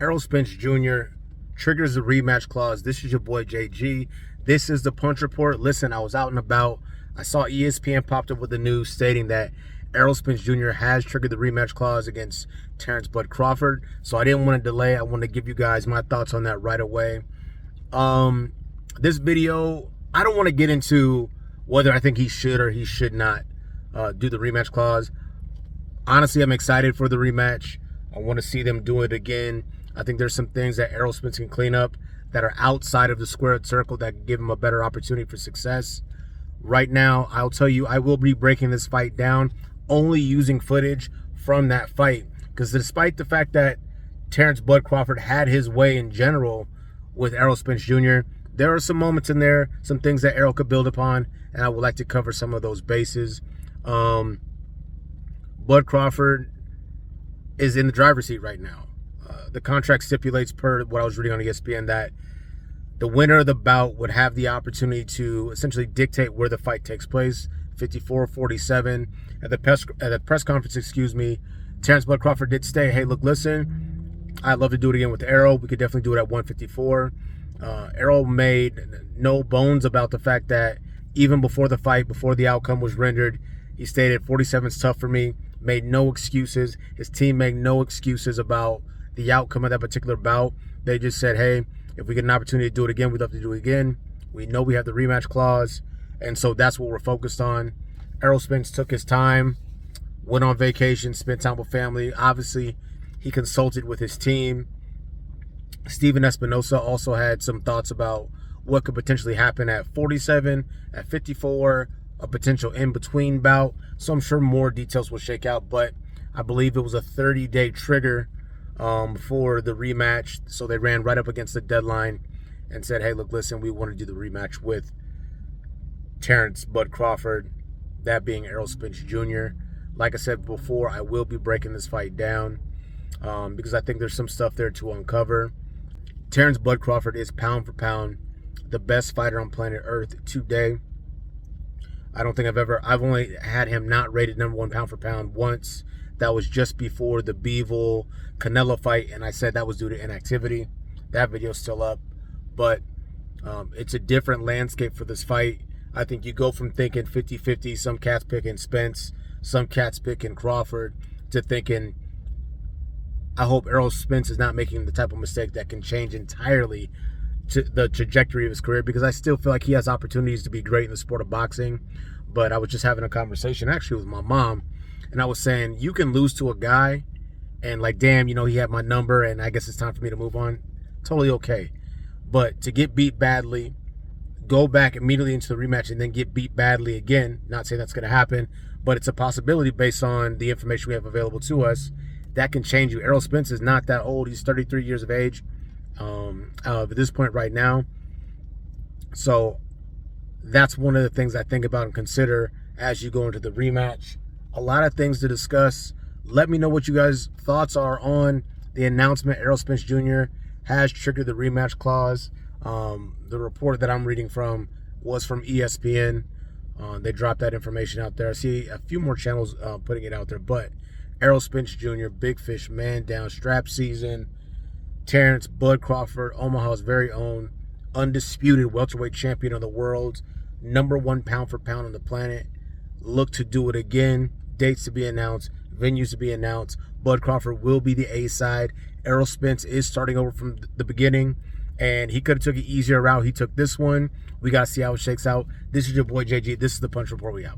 Errol Spence Jr. triggers the rematch clause. This is your boy JG. This is the Punch Report. Listen, I was out and about. I saw ESPN popped up with the news stating that Errol Spence Jr. has triggered the rematch clause against Terence Bud Crawford. So I didn't want to delay. I wanted to give you guys my thoughts on that right away. This video, I don't want to get into whether I think he should or he should not do the rematch clause. Honestly, I'm excited for the rematch. I want to see them do it again. I think there's some things that Errol Spence can clean up that are outside of the squared circle that can give him a better opportunity for success. Right now, I'll tell you, I will be breaking this fight down, only using footage from that fight. Because despite the fact that Terence Bud Crawford had his way in general with Errol Spence Jr., there are some moments in there, some things that Errol could build upon, and I would like to cover some of those bases. Bud Crawford is in the driver's seat right now. The contract stipulates, per what I was reading on ESPN, that the winner of the bout would have the opportunity to essentially dictate where the fight takes place. 54-47 at the press conference, Terence Bud Crawford did say, hey, look, listen, I'd love to do it again with Errol. We could definitely do it at 154. Errol made no bones about the fact that even before the fight, before the outcome was rendered, he stated 47's tough for me, made no excuses. His team made no excuses about the outcome of that particular bout. They just said, hey, if we get an opportunity to do it again, we'd love to do it again. We know we have the rematch clause, and so that's what we're focused on. Errol Spence took his time, went on vacation, spent time with family. Obviously, he consulted with his team. Steven Espinosa also had some thoughts about what could potentially happen at 47, at 54, a potential in-between bout. So I'm sure more details will shake out, but I believe it was a 30-day trigger for the rematch. So they ran right up against the deadline and said, hey, look, listen, we want to do the rematch with Terence Bud Crawford, that being Errol Spence Jr. Like I said before, I will be breaking this fight down because I think there's some stuff there to uncover. Terence Bud Crawford is pound for pound the best fighter on planet Earth today. I don't think I've only had him not rated #1 pound for pound once. That was just before the Bivol Canelo fight, and I said that was due to inactivity. That video's still up, but it's a different landscape for this fight. I think you go from thinking 50-50, some cats picking Spence, some cats picking Crawford, to thinking, I hope Errol Spence is not making the type of mistake that can change entirely to the trajectory of his career, because I still feel like he has opportunities to be great in the sport of boxing. But I was just having a conversation actually with my mom, and I was saying, you can lose to a guy and like, damn, you know, he had my number and I guess it's time for me to move on. Totally okay. But to get beat badly, go back immediately into the rematch and then get beat badly again, not saying that's going to happen, but it's a possibility based on the information we have available to us. That can change you. Errol Spence is not that old. He's 33 years of age at this point right now. So that's one of the things I think about and consider as you go into the rematch. A lot of things to discuss. Let me know what you guys' thoughts are on the announcement. Errol Spence Jr. has triggered the rematch clause. The report that I'm reading from was from ESPN. They dropped that information out there. I see a few more channels putting it out there, but Errol Spence Jr., big fish, man down, strap season. Terence Bud Crawford, Omaha's very own, undisputed welterweight champion of the world, #1 pound for pound on the planet. Look to do it again. Dates to be announced, venues to be announced. Bud Crawford will be the A side. Errol Spence is starting over from the beginning, and he could have took an easier route. He took this one. We got to see how it shakes out. This is your boy JG. This is the Punch Report. We out.